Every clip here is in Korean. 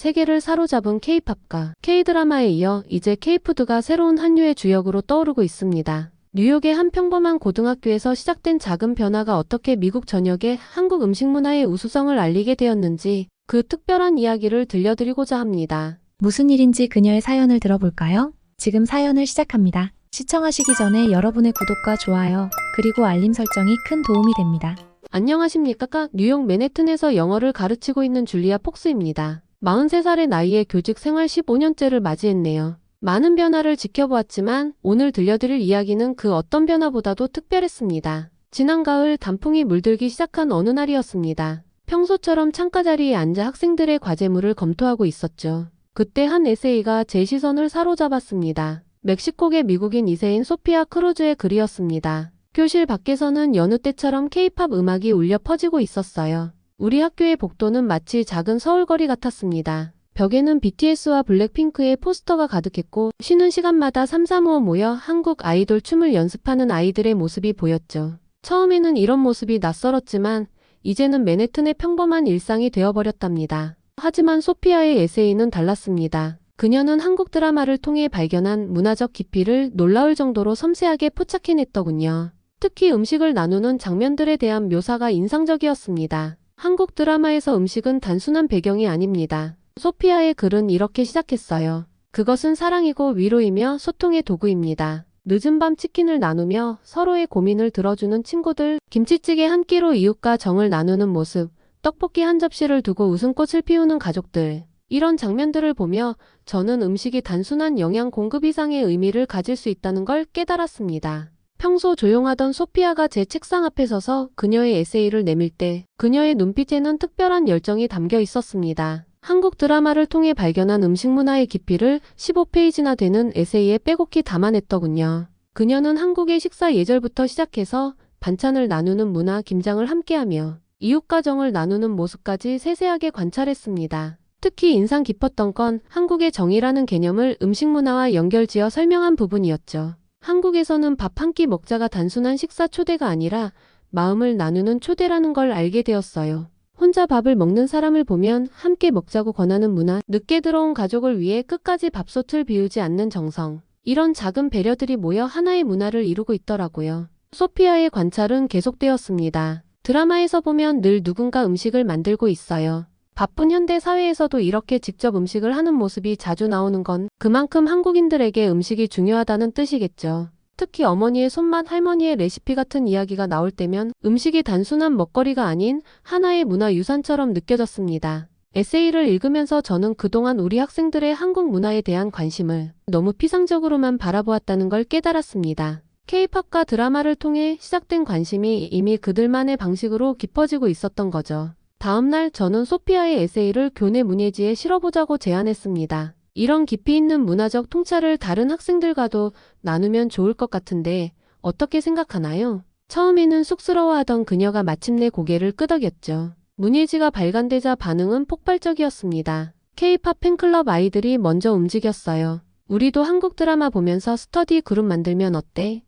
세계를 사로잡은 K-팝과 K-드라마에 이어 이제 K-푸드가 새로운 한류의 주역으로 떠오르고 있습니다. 뉴욕의 한 평범한 고등학교에서 시작된 작은 변화가 어떻게 미국 전역에 한국 음식 문화의 우수성을 알리게 되었는지 그 특별한 이야기를 들려드리고자 합니다. 무슨 일인지 그녀의 사연을 들어볼까요? 지금 사연을 시작합니다. 시청하시기 전에 여러분의 구독과 좋아요, 그리고 알림 설정이 큰 도움이 됩니다. 안녕하십니까? 뉴욕 맨해튼에서 영어를 가르치고 있는 줄리아 폭스입니다. 43살의 나이에 교직 생활 15년째를 맞이했네요. 많은 변화를 지켜보았지만 오늘 들려드릴 이야기는 그 어떤 변화보다도 특별했습니다. 지난 가을 단풍이 물들기 시작한 어느 날이었습니다. 평소처럼 창가 자리에 앉아 학생들의 과제물을 검토하고 있었죠. 그때 한 에세이가 제 시선을 사로잡았습니다. 멕시코계 미국인 이세인 소피아 크루즈의 글이었습니다. 교실 밖에서는 여느 때처럼 K-팝 음악이 울려 퍼지고 있었어요. 우리 학교의 복도는 마치 작은 서울거리 같았습니다. 벽에는 BTS와 블랙핑크의 포스터가 가득했고 쉬는 시간마다 삼삼오오 모여 한국 아이돌 춤을 연습하는 아이들의 모습이 보였죠. 처음에는 이런 모습이 낯설었지만 이제는 맨해튼의 평범한 일상이 되어버렸답니다. 하지만 소피아의 에세이는 달랐습니다. 그녀는 한국 드라마를 통해 발견한 문화적 깊이를 놀라울 정도로 섬세하게 포착해냈더군요. 특히 음식을 나누는 장면들에 대한 묘사가 인상적이었습니다. 한국 드라마에서 음식은 단순한 배경이 아닙니다. 소피아의 글은 이렇게 시작했어요. 그것은 사랑이고 위로이며 소통의 도구입니다. 늦은 밤 치킨을 나누며 서로의 고민을 들어주는 친구들, 김치찌개 한 끼로 이웃과 정을 나누는 모습, 떡볶이 한 접시를 두고 웃음꽃을 피우는 가족들. 이런 장면들을 보며 저는 음식이 단순한 영양 공급 이상의 의미를 가질 수 있다는 걸 깨달았습니다. 평소 조용하던 소피아가 제 책상 앞에 서서 그녀의 에세이를 내밀 때 그녀의 눈빛에는 특별한 열정이 담겨 있었습니다. 한국 드라마를 통해 발견한 음식 문화의 깊이를 15페이지나 되는 에세이에 빼곡히 담아냈더군요. 그녀는 한국의 식사 예절부터 시작해서 반찬을 나누는 문화, 김장을 함께하며 이웃과 정을 나누는 모습까지 세세하게 관찰했습니다. 특히 인상 깊었던 건 한국의 정이라는 개념을 음식 문화와 연결지어 설명한 부분이었죠. 한국에서는 밥 한 끼 먹자가 단순한 식사 초대가 아니라 마음을 나누는 초대라는 걸 알게 되었어요. 혼자 밥을 먹는 사람을 보면 함께 먹자고 권하는 문화, 늦게 들어온 가족을 위해 끝까지 밥솥을 비우지 않는 정성. 이런 작은 배려들이 모여 하나의 문화를 이루고 있더라고요. 소피아의 관찰은 계속되었습니다. 드라마에서 보면 늘 누군가 음식을 만들고 있어요. 바쁜 현대 사회에서도 이렇게 직접 음식을 하는 모습이 자주 나오는 건 그만큼 한국인들에게 음식이 중요하다는 뜻이겠죠. 특히 어머니의 손맛, 할머니의 레시피 같은 이야기가 나올 때면 음식이 단순한 먹거리가 아닌 하나의 문화유산처럼 느껴졌습니다. 에세이를 읽으면서 저는 그동안 우리 학생들의 한국 문화에 대한 관심을 너무 피상적으로만 바라보았다는 걸 깨달았습니다. K-팝과 드라마를 통해 시작된 관심이 이미 그들만의 방식으로 깊어지고 있었던 거죠. 다음날 저는 소피아의 에세이를 교내 문예지에 실어보자고 제안했습니다. 이런 깊이 있는 문화적 통찰을 다른 학생들과도 나누면 좋을 것 같은데 어떻게 생각하나요? 처음에는 쑥스러워하던 그녀가 마침내 고개를 끄덕였죠. 문예지가 발간되자 반응은 폭발적이었습니다. K-팝 팬클럽 아이들이 먼저 움직였어요. 우리도 한국 드라마 보면서 스터디 그룹 만들면 어때?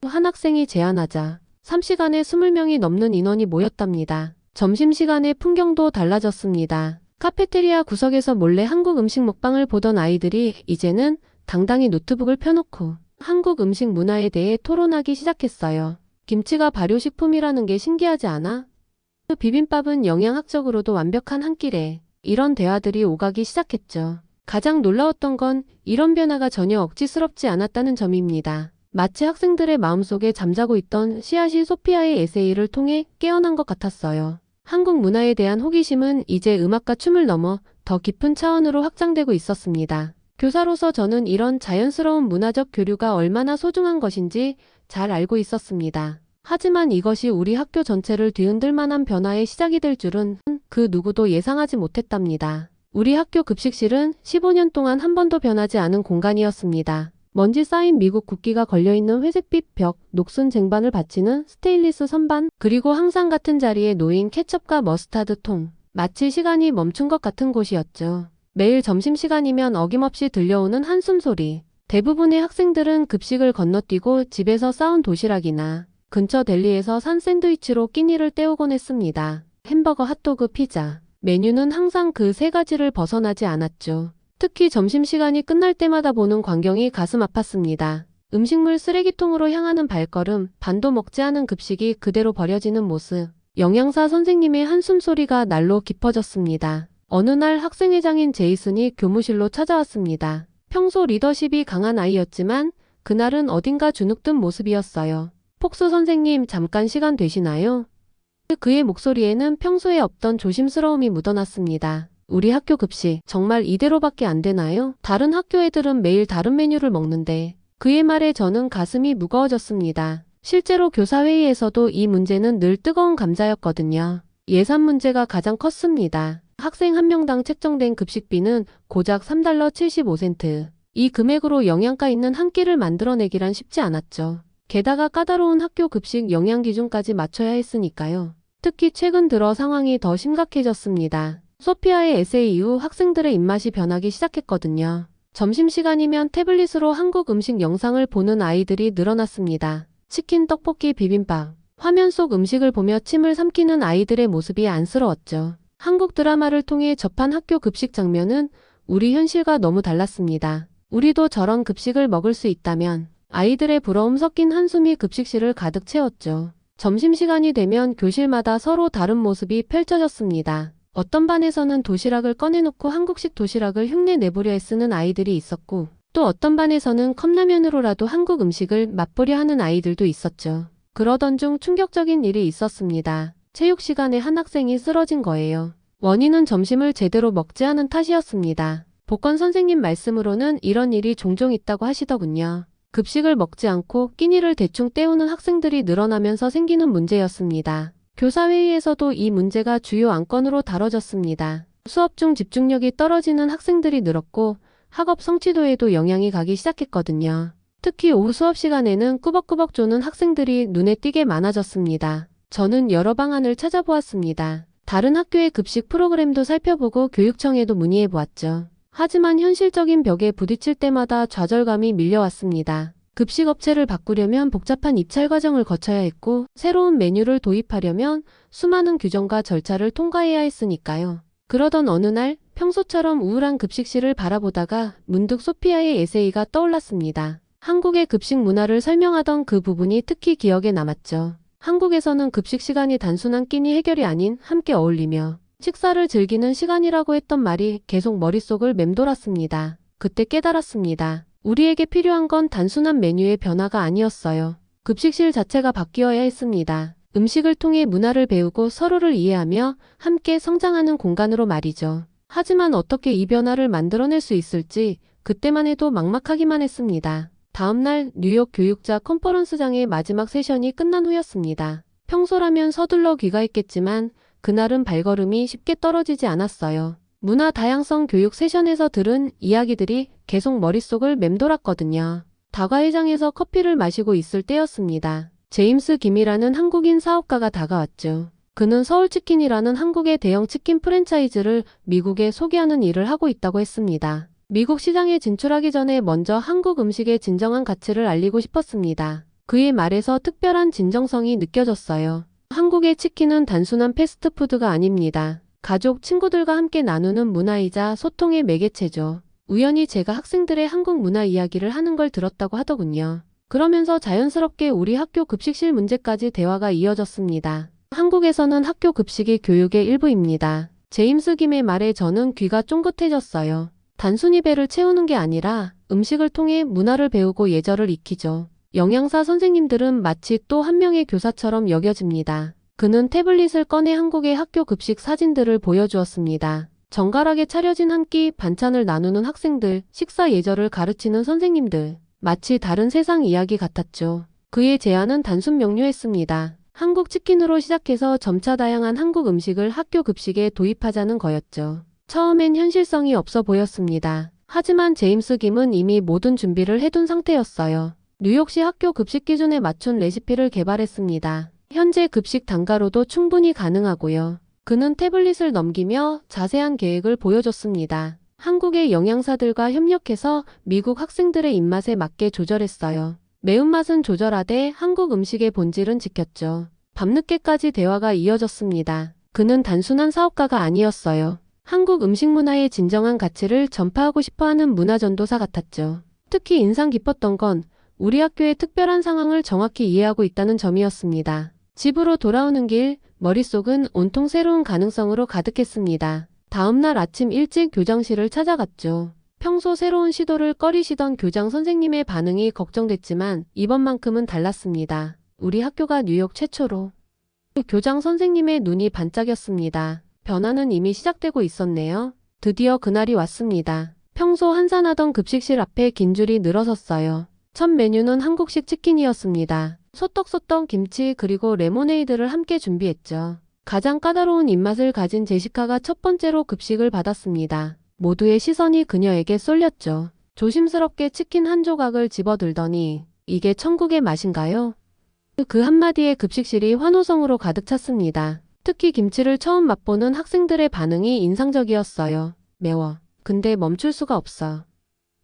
한 학생이 제안하자 3시간에 20명이 넘는 인원이 모였답니다. 점심시간의 풍경도 달라졌습니다. 카페테리아 구석에서 몰래 한국 음식 먹방을 보던 아이들이 이제는 당당히 노트북을 펴놓고 한국 음식 문화에 대해 토론하기 시작했어요. 김치가 발효식품이라는 게 신기하지 않아? 비빔밥은 영양학적으로도 완벽한 한 끼래. 이런 대화들이 오가기 시작했죠. 가장 놀라웠던 건 이런 변화가 전혀 억지스럽지 않았다는 점입니다. 마치 학생들의 마음속에 잠자고 있던 씨앗이 소피아의 에세이를 통해 깨어난 것 같았어요. 한국 문화에 대한 호기심은 이제 음악과 춤을 넘어 더 깊은 차원으로 확장되고 있었습니다. 교사로서 저는 이런 자연스러운 문화적 교류가 얼마나 소중한 것인지 잘 알고 있었습니다. 하지만 이것이 우리 학교 전체를 뒤흔들 만한 변화의 시작이 될 줄은 그 누구도 예상하지 못했답니다. 우리 학교 급식실은 15년 동안 한 번도 변하지 않은 공간이었습니다. 먼지 쌓인 미국 국기가 걸려있는 회색빛 벽, 녹슨 쟁반을 받치는 스테인리스 선반, 그리고 항상 같은 자리에 놓인 케첩과 머스타드 통. 마치 시간이 멈춘 것 같은 곳이었죠. 매일 점심시간이면 어김없이 들려오는 한숨 소리. 대부분의 학생들은 급식을 건너뛰고 집에서 싸운 도시락이나 근처 델리에서 산 샌드위치로 끼니를 때우곤 했습니다. 햄버거, 핫도그, 피자. 메뉴는 항상 그 세 가지를 벗어나지 않았죠. 특히 점심시간이 끝날 때마다 보는 광경이 가슴 아팠습니다. 음식물 쓰레기통으로 향하는 발걸음, 반도 먹지 않은 급식이 그대로 버려지는 모습. 영양사 선생님의 한숨소리가 날로 깊어졌습니다. 어느 날 학생회장인 제이슨이 교무실로 찾아왔습니다. 평소 리더십이 강한 아이였지만 그날은 어딘가 주눅든 모습이었어요. 폭스 선생님, 잠깐 시간 되시나요? 그의 목소리에는 평소에 없던 조심스러움이 묻어났습니다. 우리 학교 급식 정말 이대로밖에 안 되나요? 다른 학교 애들은 매일 다른 메뉴를 먹는데. 그의 말에 저는 가슴이 무거워졌습니다. 실제로 교사회의에서도 이 문제는 늘 뜨거운 감자였거든요. 예산 문제가 가장 컸습니다. 학생 한 명당 책정된 급식비는 고작 $3.75. 이 금액으로 영양가 있는 한 끼를 만들어내기란 쉽지 않았죠. 게다가 까다로운 학교 급식 영양 기준까지 맞춰야 했으니까요. 특히 최근 들어 상황이 더 심각해졌습니다. 소피아의 에세이 이후 학생들의 입맛이 변하기 시작했거든요. 점심시간이면 태블릿으로 한국 음식 영상을 보는 아이들이 늘어났습니다. 치킨, 떡볶이, 비빔밥. 화면 속 음식을 보며 침을 삼키는 아이들의 모습이 안쓰러웠죠. 한국 드라마를 통해 접한 학교 급식 장면은 우리 현실과 너무 달랐습니다. 우리도 저런 급식을 먹을 수 있다면. 아이들의 부러움 섞인 한숨이 급식실을 가득 채웠죠. 점심시간이 되면 교실마다 서로 다른 모습이 펼쳐졌습니다. 어떤 반에서는 도시락을 꺼내놓고 한국식 도시락을 흉내 내보려 애쓰는 아이들이 있었고, 또 어떤 반에서는 컵라면으로라도 한국 음식을 맛보려 하는 아이들도 있었죠. 그러던 중 충격적인 일이 있었습니다. 체육 시간에 한 학생이 쓰러진 거예요. 원인은 점심을 제대로 먹지 않은 탓이었습니다. 보건 선생님 말씀으로는 이런 일이 종종 있다고 하시더군요. 급식을 먹지 않고 끼니를 대충 때우는 학생들이 늘어나면서 생기는 문제였습니다. 교사회의에서도 이 문제가 주요 안건으로 다뤄졌습니다. 수업 중 집중력이 떨어지는 학생들이 늘었고 학업 성취도에도 영향이 가기 시작했거든요. 특히 오후 수업 시간에는 꾸벅꾸벅 조는 학생들이 눈에 띄게 많아졌습니다. 저는 여러 방안을 찾아보았습니다. 다른 학교의 급식 프로그램도 살펴보고 교육청에도 문의해보았죠. 하지만 현실적인 벽에 부딪힐 때마다 좌절감이 밀려왔습니다. 급식 업체를 바꾸려면 복잡한 입찰 과정을 거쳐야 했고 새로운 메뉴를 도입하려면 수많은 규정과 절차를 통과해야 했으니까요. 그러던 어느 날 평소처럼 우울한 급식실을 바라보다가 문득 소피아의 에세이가 떠올랐습니다. 한국의 급식 문화를 설명하던 그 부분이 특히 기억에 남았죠. 한국에서는 급식 시간이 단순한 끼니 해결이 아닌 함께 어울리며 식사를 즐기는 시간이라고 했던 말이 계속 머릿속을 맴돌았습니다. 그때 깨달았습니다. 우리에게 필요한 건 단순한 메뉴의 변화가 아니었어요. 급식실 자체가 바뀌어야 했습니다. 음식을 통해 문화를 배우고 서로를 이해하며 함께 성장하는 공간으로 말이죠. 하지만 어떻게 이 변화를 만들어낼 수 있을지 그때만 해도 막막하기만 했습니다. 다음날 뉴욕 교육자 컨퍼런스장의 마지막 세션이 끝난 후였습니다. 평소라면 서둘러 귀가했겠지만 그날은 발걸음이 쉽게 떨어지지 않았어요. 문화 다양성 교육 세션에서 들은 이야기들이 계속 머릿속을 맴돌았거든요. 다과회장에서 커피를 마시고 있을 때였습니다. 제임스 김이라는 한국인 사업가가 다가왔죠. 그는 서울치킨이라는 한국의 대형 치킨 프랜차이즈를 미국에 소개하는 일을 하고 있다고 했습니다. 미국 시장에 진출하기 전에 먼저 한국 음식의 진정한 가치를 알리고 싶었습니다. 그의 말에서 특별한 진정성이 느껴졌어요. 한국의 치킨은 단순한 패스트푸드가 아닙니다. 가족, 친구들과 함께 나누는 문화이자 소통의 매개체죠. 우연히 제가 학생들의 한국 문화 이야기를 하는 걸 들었다고 하더군요. 그러면서 자연스럽게 우리 학교 급식실 문제까지 대화가 이어졌습니다. 한국에서는 학교 급식이 교육의 일부입니다. 제임스 김의 말에 저는 귀가 쫑긋해졌어요. 단순히 배를 채우는 게 아니라 음식을 통해 문화를 배우고 예절을 익히죠. 영양사 선생님들은 마치 또 한 명의 교사처럼 여겨집니다. 그는 태블릿을 꺼내 한국의 학교 급식 사진들을 보여주었습니다. 정갈하게 차려진 한 끼 반찬을 나누는 학생들, 식사 예절을 가르치는 선생님들. 마치 다른 세상 이야기 같았죠. 그의 제안은 단순 명료했습니다. 한국 치킨으로 시작해서 점차 다양한 한국 음식을 학교 급식에 도입하자는 거였죠. 처음엔 현실성이 없어 보였습니다. 하지만 제임스 김은 이미 모든 준비를 해둔 상태였어요. 뉴욕시 학교 급식 기준에 맞춘 레시피를 개발했습니다. 현재 급식 단가로도 충분히 가능하고요. 그는 태블릿을 넘기며 자세한 계획을 보여줬습니다. 한국의 영양사들과 협력해서 미국 학생들의 입맛에 맞게 조절했어요. 매운맛은 조절하되 한국 음식의 본질은 지켰죠. 밤늦게까지 대화가 이어졌습니다. 그는 단순한 사업가가 아니었어요. 한국 음식 문화의 진정한 가치를 전파하고 싶어하는 문화전도사 같았죠. 특히 인상 깊었던 건 우리 학교의 특별한 상황을 정확히 이해하고 있다는 점이었습니다. 집으로 돌아오는 길, 머릿속은 온통 새로운 가능성으로 가득했습니다. 다음날 아침 일찍 교장실을 찾아갔죠. 평소 새로운 시도를 꺼리시던 교장 선생님의 반응이 걱정됐지만 이번만큼은 달랐습니다. 우리 학교가 뉴욕 최초로. 교장 선생님의 눈이 반짝였습니다. 변화는 이미 시작되고 있었네요. 드디어 그날이 왔습니다. 평소 한산하던 급식실 앞에 긴 줄이 늘어섰어요. 첫 메뉴는 한국식 치킨이었습니다. 소떡소떡 김치 그리고 레모네이드를 함께 준비했죠. 가장 까다로운 입맛을 가진 제시카가 첫 번째로 급식을 받았습니다. 모두의 시선이 그녀에게 쏠렸죠. 조심스럽게 치킨 한 조각을 집어들더니 이게 천국의 맛인가요? 그 한마디에 급식실이 환호성으로 가득 찼습니다. 특히 김치를 처음 맛보는 학생들의 반응이 인상적이었어요. 매워. 근데 멈출 수가 없어.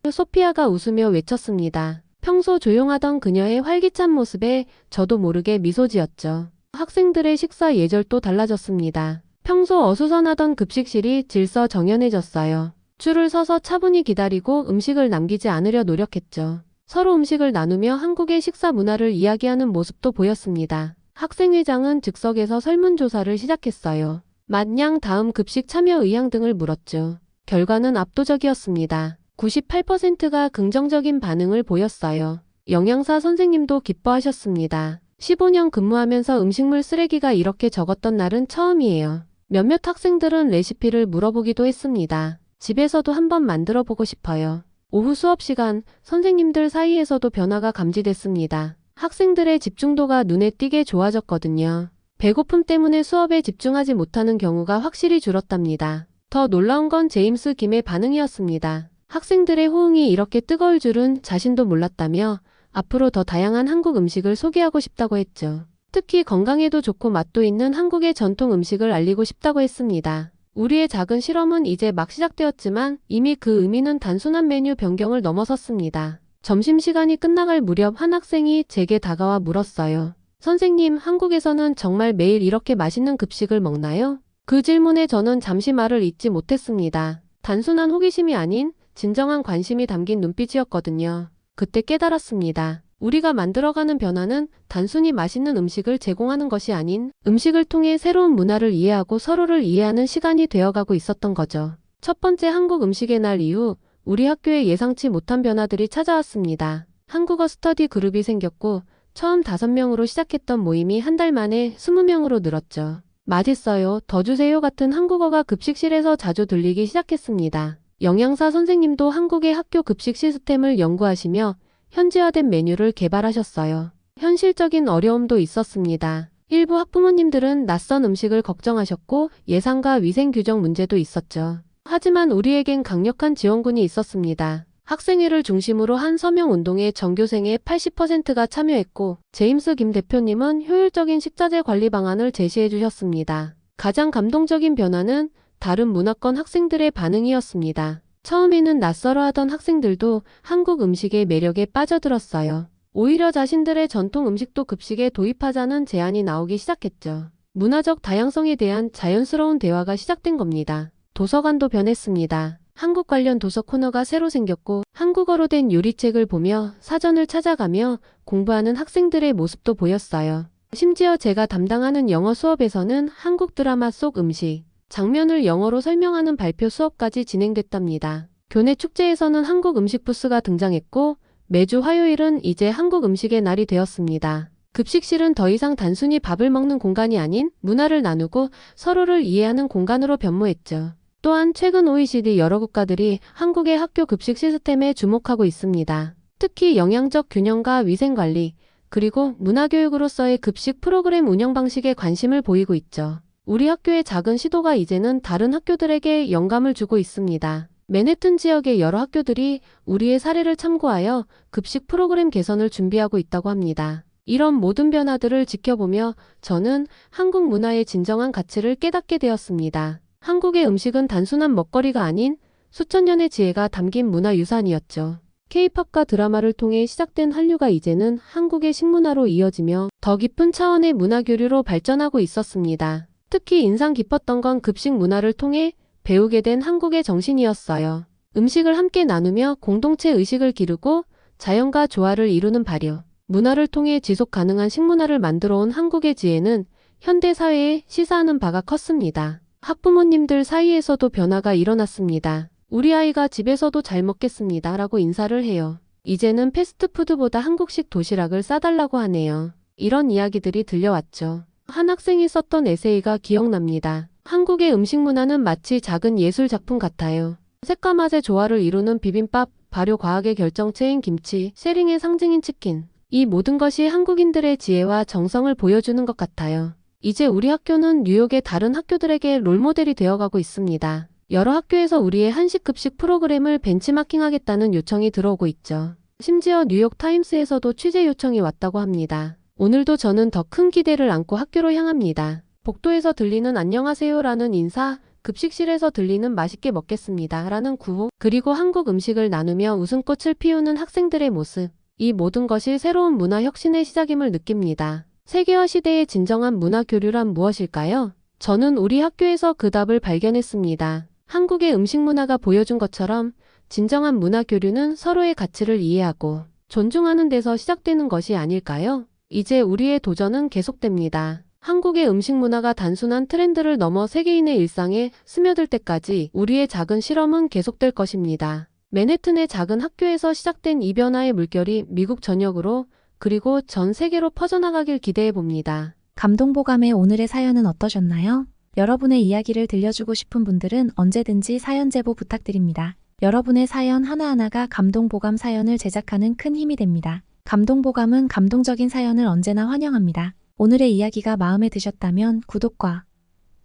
소피아가 웃으며 외쳤습니다. 평소 조용하던 그녀의 활기찬 모습에 저도 모르게 미소 지었죠. 학생들의 식사 예절도 달라졌습니다. 평소 어수선하던 급식실이 질서정연해졌어요. 줄을 서서 차분히 기다리고 음식을 남기지 않으려 노력했죠. 서로 음식을 나누며 한국의 식사 문화를 이야기하는 모습도 보였습니다. 학생회장은 즉석에서 설문조사를 시작했어요. 맛양 다음 급식 참여 의향 등을 물었죠. 결과는 압도적이었습니다. 98%가 긍정적인 반응을 보였어요. 영양사 선생님도 기뻐하셨습니다. 15년 근무하면서 음식물 쓰레기가 이렇게 적었던 날은 처음이에요. 몇몇 학생들은 레시피를 물어보기도 했습니다. 집에서도 한번 만들어 보고 싶어요. 오후 수업 시간, 선생님들 사이에서도 변화가 감지됐습니다. 학생들의 집중도가 눈에 띄게 좋아졌거든요. 배고픔 때문에 수업에 집중하지 못하는 경우가 확실히 줄었답니다. 더 놀라운 건 제임스 김의 반응이었습니다. 학생들의 호응이 이렇게 뜨거울 줄은 자신도 몰랐다며 앞으로 더 다양한 한국 음식을 소개하고 싶다고 했죠. 특히 건강에도 좋고 맛도 있는 한국의 전통 음식을 알리고 싶다고 했습니다. 우리의 작은 실험은 이제 막 시작되었지만 이미 그 의미는 단순한 메뉴 변경을 넘어섰습니다. 점심시간이 끝나갈 무렵 한 학생이 제게 다가와 물었어요. 선생님, 한국에서는 정말 매일 이렇게 맛있는 급식을 먹나요? 그 질문에 저는 잠시 말을 잇지 못했습니다. 단순한 호기심이 아닌 진정한 관심이 담긴 눈빛이었거든요. 그때 깨달았습니다. 우리가 만들어가는 변화는 단순히 맛있는 음식을 제공하는 것이 아닌 음식을 통해 새로운 문화를 이해하고 서로를 이해하는 시간이 되어가고 있었던 거죠. 첫 번째 한국 음식의 날 이후 우리 학교에 예상치 못한 변화들이 찾아왔습니다. 한국어 스터디 그룹이 생겼고 처음 5명으로 시작했던 모임이 한 달 만에 20명으로 늘었죠. 맛있어요, 더 주세요 같은 한국어가 급식실에서 자주 들리기 시작했습니다. 영양사 선생님도 한국의 학교 급식 시스템을 연구하시며 현지화된 메뉴를 개발하셨어요. 현실적인 어려움도 있었습니다. 일부 학부모님들은 낯선 음식을 걱정하셨고 예산과 위생 규정 문제도 있었죠. 하지만 우리에겐 강력한 지원군이 있었습니다. 학생회를 중심으로 한 서명 운동에 전교생의 80%가 참여했고 제임스 김 대표님은 효율적인 식자재 관리 방안을 제시해 주셨습니다. 가장 감동적인 변화는 다른 문화권 학생들의 반응이었습니다. 처음에는 낯설어하던 학생들도 한국 음식의 매력에 빠져들었어요. 오히려 자신들의 전통 음식도 급식에 도입하자는 제안이 나오기 시작했죠. 문화적 다양성에 대한 자연스러운 대화가 시작된 겁니다. 도서관도 변했습니다. 한국 관련 도서 코너가 새로 생겼고 한국어로 된 요리책을 보며 사전을 찾아가며 공부하는 학생들의 모습도 보였어요. 심지어 제가 담당하는 영어 수업에서는 한국 드라마 속 음식, 장면을 영어로 설명하는 발표 수업까지 진행됐답니다. 교내 축제에서는 한국 음식 부스가 등장했고 매주 화요일은 이제 한국 음식의 날이 되었습니다. 급식실은 더 이상 단순히 밥을 먹는 공간이 아닌 문화를 나누고 서로를 이해하는 공간으로 변모했죠. 또한 최근 OECD 여러 국가들이 한국의 학교 급식 시스템에 주목하고 있습니다. 특히 영양적 균형과 위생관리, 그리고 문화교육으로서의 급식 프로그램 운영 방식에 관심을 보이고 있죠. 우리 학교의 작은 시도가 이제는 다른 학교들에게 영감을 주고 있습니다. 맨해튼 지역의 여러 학교들이 우리의 사례를 참고하여 급식 프로그램 개선을 준비하고 있다고 합니다. 이런 모든 변화들을 지켜보며 저는 한국 문화의 진정한 가치를 깨닫게 되었습니다. 한국의 음식은 단순한 먹거리가 아닌 수천 년의 지혜가 담긴 문화유산이었죠. K-팝과 드라마를 통해 시작된 한류가 이제는 한국의 식문화로 이어지며 더 깊은 차원의 문화교류로 발전하고 있었습니다. 특히 인상 깊었던 건 급식 문화를 통해 배우게 된 한국의 정신이었어요. 음식을 함께 나누며 공동체 의식을 기르고 자연과 조화를 이루는 발효. 문화를 통해 지속 가능한 식문화를 만들어 온 한국의 지혜는 현대 사회에 시사하는 바가 컸습니다. 학부모님들 사이에서도 변화가 일어났습니다. 우리 아이가 집에서도 잘 먹겠습니다 라고 인사를 해요. 이제는 패스트푸드보다 한국식 도시락을 싸달라고 하네요. 이런 이야기들이 들려왔죠. 한 학생이 썼던 에세이가 기억납니다. 한국의 음식 문화는 마치 작은 예술 작품 같아요. 색과 맛의 조화를 이루는 비빔밥, 발효 과학의 결정체인 김치, 쉐링의 상징인 치킨. 이 모든 것이 한국인들의 지혜와 정성을 보여주는 것 같아요. 이제 우리 학교는 뉴욕의 다른 학교들에게 롤모델이 되어가고 있습니다. 여러 학교에서 우리의 한식 급식 프로그램을 벤치마킹하겠다는 요청이 들어오고 있죠. 심지어 뉴욕 타임스에서도 취재 요청이 왔다고 합니다. 오늘도 저는 더 큰 기대를 안고 학교로 향합니다. 복도에서 들리는 안녕하세요라는 인사, 급식실에서 들리는 맛있게 먹겠습니다 라는 구호, 그리고 한국 음식을 나누며 웃음꽃을 피우는 학생들의 모습. 이 모든 것이 새로운 문화 혁신의 시작임을 느낍니다. 세계화 시대의 진정한 문화 교류란 무엇일까요? 저는 우리 학교에서 그 답을 발견했습니다. 한국의 음식 문화가 보여준 것처럼 진정한 문화 교류는 서로의 가치를 이해하고 존중하는 데서 시작되는 것이 아닐까요? 이제 우리의 도전은 계속됩니다. 한국의 음식 문화가 단순한 트렌드를 넘어 세계인의 일상에 스며들 때까지 우리의 작은 실험은 계속될 것입니다. 맨해튼의 작은 학교에서 시작된 이 변화의 물결이 미국 전역으로 그리고 전 세계로 퍼져나가길 기대해 봅니다. 감동보감의 오늘의 사연은 어떠셨나요? 여러분의 이야기를 들려주고 싶은 분들은 언제든지 사연 제보 부탁드립니다. 여러분의 사연 하나하나가 감동보감 사연을 제작하는 큰 힘이 됩니다. 감동보감은 감동적인 사연을 언제나 환영합니다. 오늘의 이야기가 마음에 드셨다면 구독과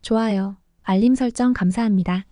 좋아요, 알림 설정 감사합니다.